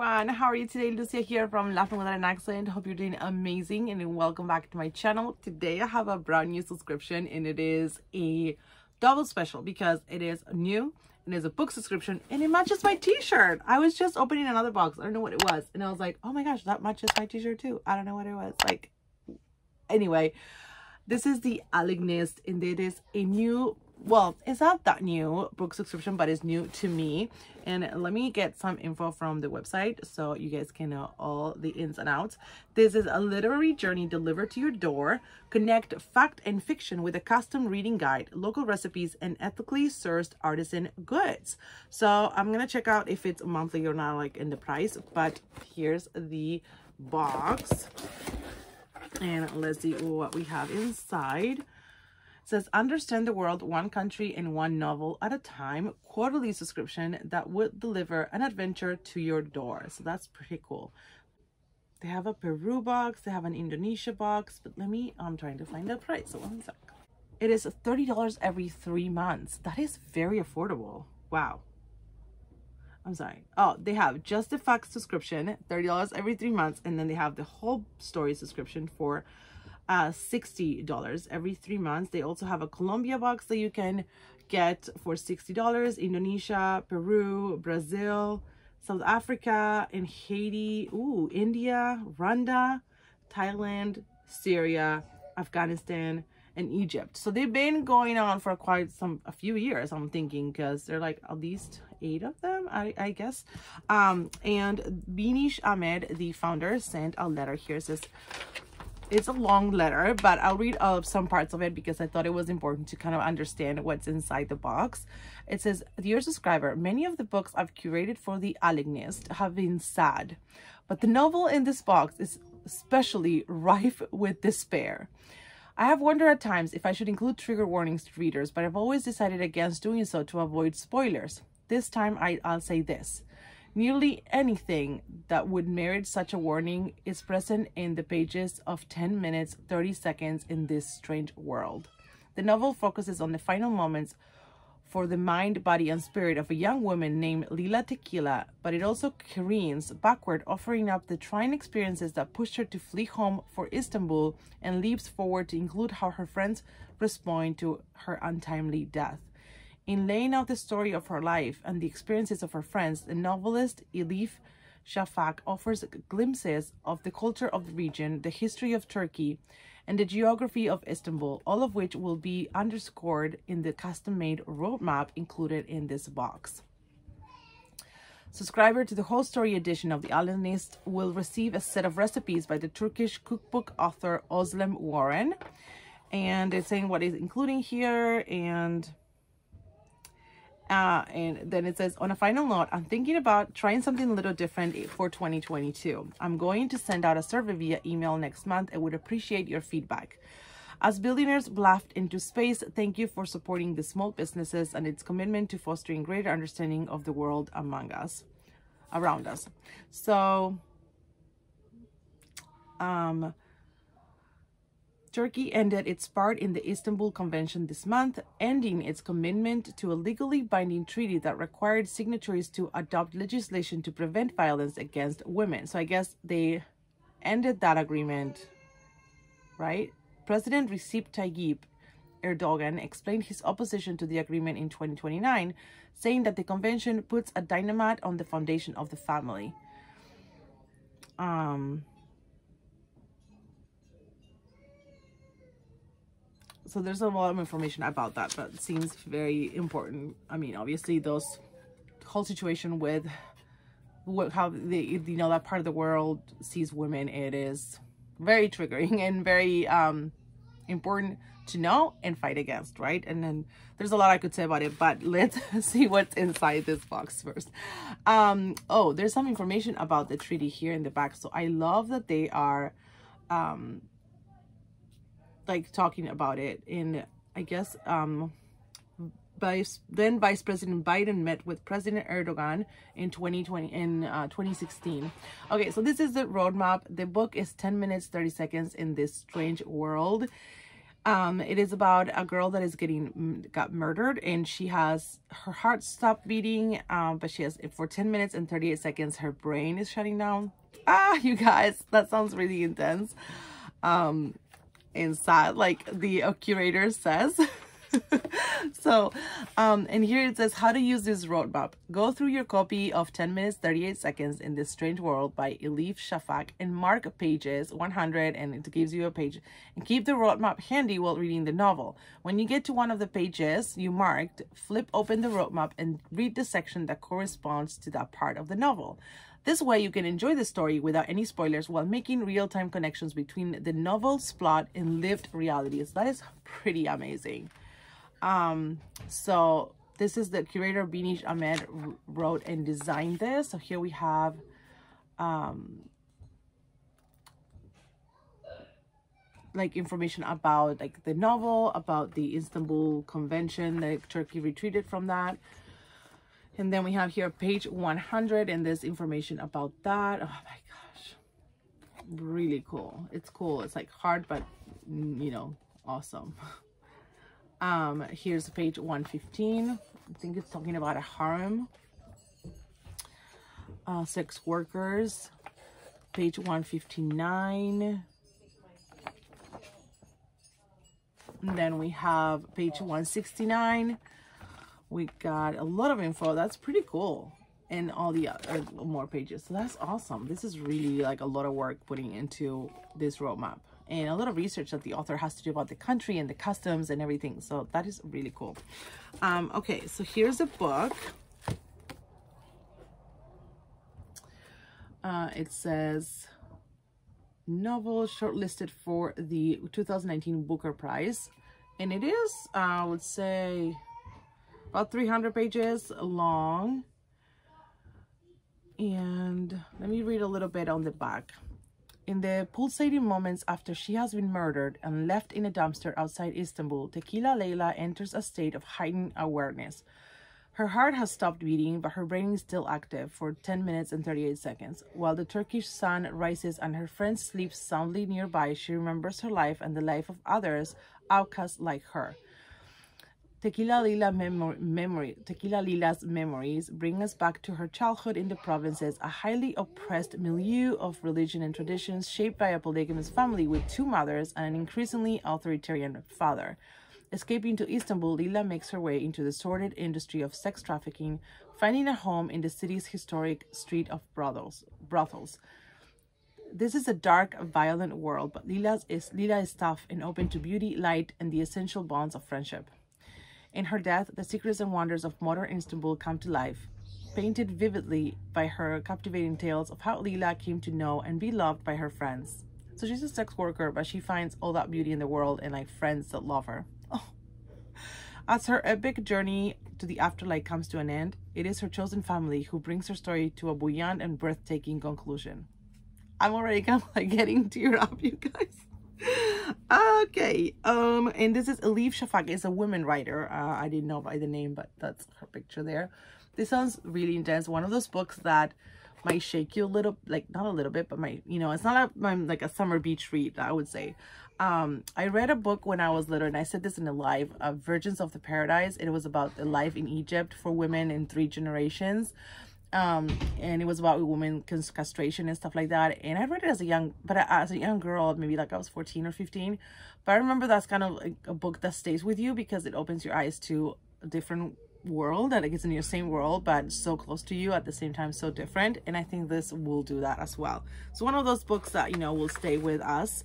everyone, how are you today? Lucia here from Laughing Without an Accent. Hope you're doing amazing and welcome back to my channel. Today I have a brand new subscription and it is a double special because it is new and it's a book subscription and it matches my t-shirt. I was just opening another box, I don't know what it was, and I was like, oh my gosh, that matches my t-shirt too. I don't know what it was. Like, anyway, this is the Alignist and it is a new, well, it's not that new book subscription, but it's new to me. And let me get some info from the website so you guys can know all the ins and outs. This is a literary journey delivered to your door. Connect fact and fiction with a custom reading guide, local recipes, and ethically sourced artisan goods. So I'm gonna check out if it's monthly or not, like in the price, but here's the box and let's see what we have inside. It says, understand the world one country and one novel at a time, quarterly subscription that would deliver an adventure to your door. So that's pretty cool. They have a Peru box, they have an Indonesia box, but I'm trying to find the price. So 1 sec. It is $30 every 3 months. That is very affordable. Wow. I'm sorry. Oh, they have just the fact subscription, $30 every 3 months, and then they have the whole story subscription for $60 every 3 months. They also have a Colombia box that you can get for $60. Indonesia, Peru, Brazil, South Africa, and Haiti, India, Rwanda, Thailand, Syria, Afghanistan, and Egypt. So they've been going on for a few years, I'm thinking, because they're like at least 8 of them, I guess. And Binish Ahmed, the founder, sent a letter here. It says, it's a long letter, but I'll read some parts of it because I thought it was important to kind of understand what's inside the box. It says, dear subscriber, many of the books I've curated for the Alignist have been sad, but the novel in this box is especially rife with despair. I have wondered at times if I should include trigger warnings to readers, but I've always decided against doing so to avoid spoilers. This time I'll say this. Nearly anything that would merit such a warning is present in the pages of 10 minutes, 30 seconds in this strange world. The novel focuses on the final moments for the mind, body, and spirit of a young woman named Lila Tequila, but it also careens backward, offering up the trying experiences that pushed her to flee home for Istanbul, and leaps forward to include how her friends respond to her untimely death. In laying out the story of her life and the experiences of her friends, the novelist Elif Shafak offers glimpses of the culture of the region, the history of Turkey, and the geography of Istanbul, all of which will be underscored in the custom-made roadmap included in this box. Subscriber to the whole story edition of the Alignist will receive a set of recipes by the Turkish cookbook author Özlem Warren. And it's saying what is including here, and then it says, on a final note, I'm thinking about trying something a little different for 2022. I'm going to send out a survey via email next month and would appreciate your feedback. As billionaires bluffed into space, thank you for supporting the small businesses and its commitment to fostering greater understanding of the world around us. So, Turkey ended its part in the Istanbul Convention this month, ending its commitment to a legally binding treaty that required signatories to adopt legislation to prevent violence against women. So I guess they ended that agreement, right? President Recep Tayyip Erdogan explained his opposition to the agreement in 2029, saying that the convention puts a dynamite on the foundation of the family. So there's a lot of information about that, but it seems very important. I mean, obviously, the whole situation with how that part of the world sees women, it is very triggering and very important to know and fight against, right? And then there's a lot I could say about it, but let's see what's inside this box first. Oh, there's some information about the treaty here in the back. So I love that they are like talking about it. In, I guess, then Vice President Biden met with President Erdogan in 2016. Okay, so this is the roadmap. The book is 10 minutes, 30 seconds in this strange world. It is about a girl that is got murdered, and she has her heart stopped beating, but she has for 10 minutes and 38 seconds her brain is shutting down. You guys, that sounds really intense and sad, like the curator says. So and here it says how to use this roadmap. Go through your copy of 10 minutes 38 seconds in this strange world by Elif Shafak and mark pages 100, and it gives you a page, and keep the roadmap handy while reading the novel. When you get to one of the pages you marked, flip open the roadmap and read the section that corresponds to that part of the novel. This way you can enjoy the story without any spoilers while making real-time connections between the novel's plot and lived realities. That is pretty amazing. So this is the curator Binish Ahmed wrote and designed this. So here we have like information about like the novel, about the Istanbul Convention, that Turkey retreated from that. And then we have here page 100, and there's information about that. Oh my gosh, really cool. It's cool. It's like hard, but you know, awesome. Here's page 115. I think it's talking about a harem, sex workers. Page 159. And then we have page 169. We got a lot of info. That's pretty cool. And all the other more pages. So that's awesome. This is really like a lot of work putting into this roadmap, and a lot of research that the author has to do about the country and the customs and everything. So that is really cool. Okay, so here's a book. It says novel shortlisted for the 2019 Booker Prize, and it is I would say about 300 pages long. And let me read a little bit on the back. In the pulsating moments after she has been murdered and left in a dumpster outside Istanbul, Tequila Leyla enters a state of heightened awareness. Her heart has stopped beating, but her brain is still active for 10 minutes and 38 seconds. While the Turkish sun rises and her friend sleeps soundly nearby, she remembers her life and the life of others, outcasts like her. Tequila Lila's memories bring us back to her childhood in the provinces, a highly oppressed milieu of religion and traditions shaped by a polygamous family with 2 mothers and an increasingly authoritarian father. Escaping to Istanbul, Lila makes her way into the sordid industry of sex trafficking, finding a home in the city's historic street of brothels. This is a dark, violent world, but Lila is tough and open to beauty, light, and the essential bonds of friendship. In her death, the secrets and wonders of modern Istanbul come to life, painted vividly by her captivating tales of how Lila came to know and be loved by her friends. So she's a sex worker, but she finds all that beauty in the world and like friends that love her. Oh. As her epic journey to the afterlife comes to an end, it is her chosen family who brings her story to a buoyant and breathtaking conclusion. I'm already kind of like getting teared up, you guys. Okay, and this is Elif Shafak. Is a woman writer. I didn't know by the name, but that's her picture there. This sounds really intense. One of those books that might shake you a little, like not a little bit, but might, you know, it's not like a summer beach read, I would say. I read a book when I was little, and I said this in a live, Virgins of the Paradise. It was about the life in Egypt for women in 3 generations. And it was about women castration and stuff like that, and I read it as a young girl, maybe like I was 14 or 15, but I remember that's kind of like a book that stays with you because it opens your eyes to a different world, that like it's in your same world but so close to you at the same time, so different. And I think this will do that as well. So one of those books that, you know, will stay with us.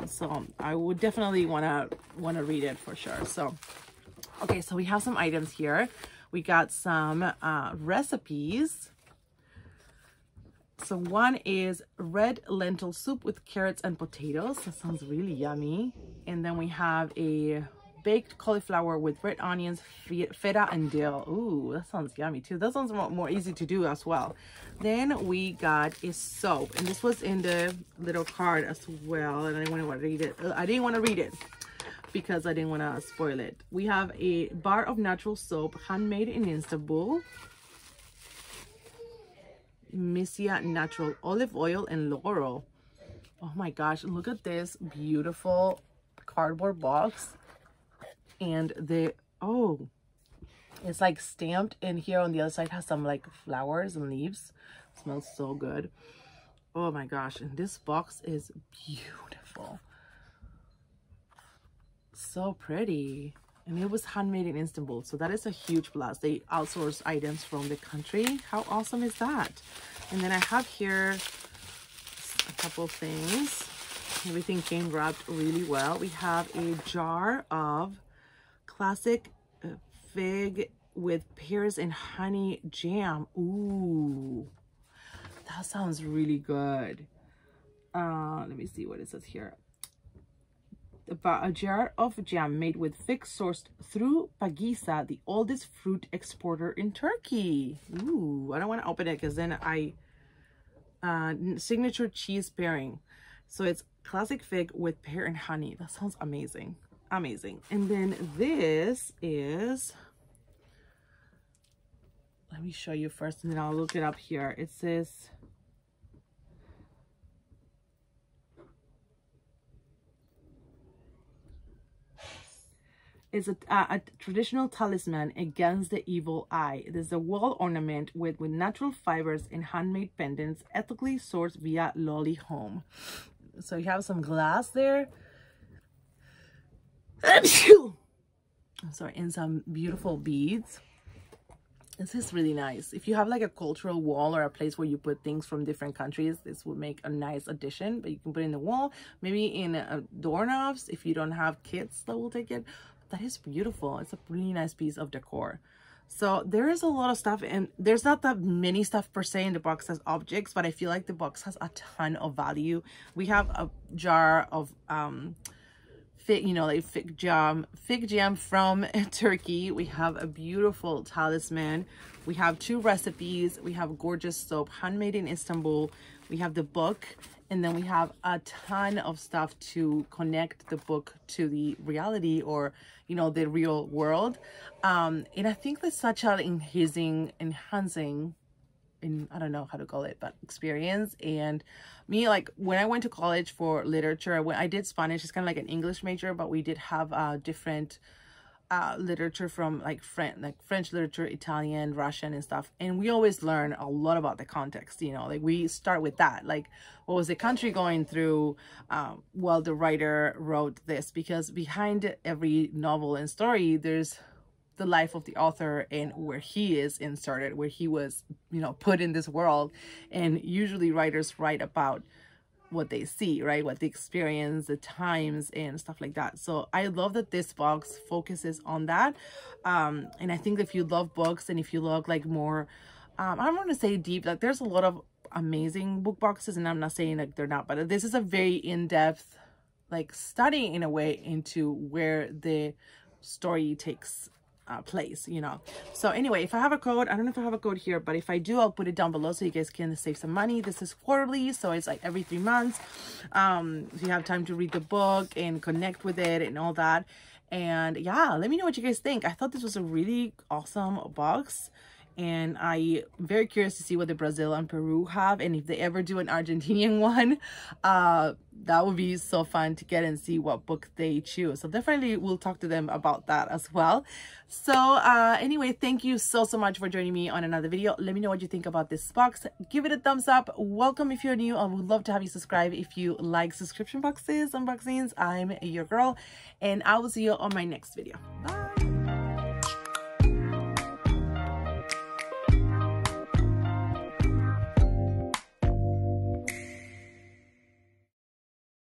So I would definitely want to read it for sure. So okay, so we have some items here. We got some recipes. So one is red lentil soup with carrots and potatoes. That sounds really yummy. And then we have a baked cauliflower with red onions, feta, and dill. Ooh, that sounds yummy too. That sounds more easy to do as well. Then we got a soap, and this was in the little card as well. And I didn't want to read it. I didn't want to read it because I didn't want to spoil it. We have a bar of natural soap, handmade in Istanbul. Misia natural olive oil and laurel. Oh my gosh, look at this beautiful cardboard box, and it's like stamped, and here on the other side has some like flowers and leaves. It smells so good. Oh my gosh, and this box is beautiful. So pretty. And it was handmade in Istanbul, so that is a huge plus. They outsource items from the country. How awesome is that? And then I have here a couple things. Everything came wrapped really well. We have a jar of classic fig with pears and honey jam. Ooh, that sounds really good. Let me see what it says here. About a jar of jam made with fig sourced through Pagisa, the oldest fruit exporter in Turkey. Ooh, I don't want to open it because then signature cheese pairing. So it's classic fig with pear and honey. That sounds amazing. Amazing. And then this is, let me show you first and then I'll look it up here. It says, it's a traditional talisman against the evil eye. It is a wall ornament with natural fibers and handmade pendants, ethically sourced via Lolly Home. So you have some glass there. I'm sorry, and some beautiful beads. This is really nice. If you have like a cultural wall or a place where you put things from different countries, this would make a nice addition. But you can put it in the wall, maybe in doorknobs if you don't have kids that will take it. That is beautiful. It's a really nice piece of decor. So there is a lot of stuff, and there's not that many stuff per se in the box as objects, but I feel like the box has a ton of value. We have a jar of like fig jam from Turkey. We have a beautiful talisman. We have 2 recipes. We have gorgeous soap handmade in Istanbul. We have the book, and then we have a ton of stuff to connect the book to the reality, or the real world. And I think that's such an enhancing, I don't know how to call it, but experience. And me, like when I went to college for literature, when I did Spanish, it's kind of like an English major, but we did have different literature from like French literature, Italian, Russian and stuff. And we always learn a lot about the context, like we start with that. Like, what was the country going through while the writer wrote this? Because behind every novel and story, there's the life of the author and where he is inserted, where he was, put in this world. And usually writers write about what they see, right? What they experience, the times and stuff like that. So I love that this box focuses on that. And I think if you love books and if you love like more, I don't want to say deep, like there's a lot of amazing book boxes, and I'm not saying like they're not, but this is a very in-depth like study in a way into where the story takes place, So anyway, if I have a code, I don't know if I have a code here, but if I do, I'll put it down below so you guys can save some money. This is quarterly, so it's like every 3 months. So you have time to read the book and connect with it and all that. And yeah, let me know what you guys think. I thought this was a really awesome box, and I'm very curious to see what the Brazil and Peru have, and if they ever do an Argentinian one, that would be so fun to get and see what book they choose. So definitely we'll talk to them about that as well. So anyway, thank you so much for joining me on another video. Let me know what you think about this box. Give it a thumbs up. Welcome if you're new. I would love to have you subscribe if you like subscription boxes, unboxings. I'm your girl, and I will see you on my next video. Bye.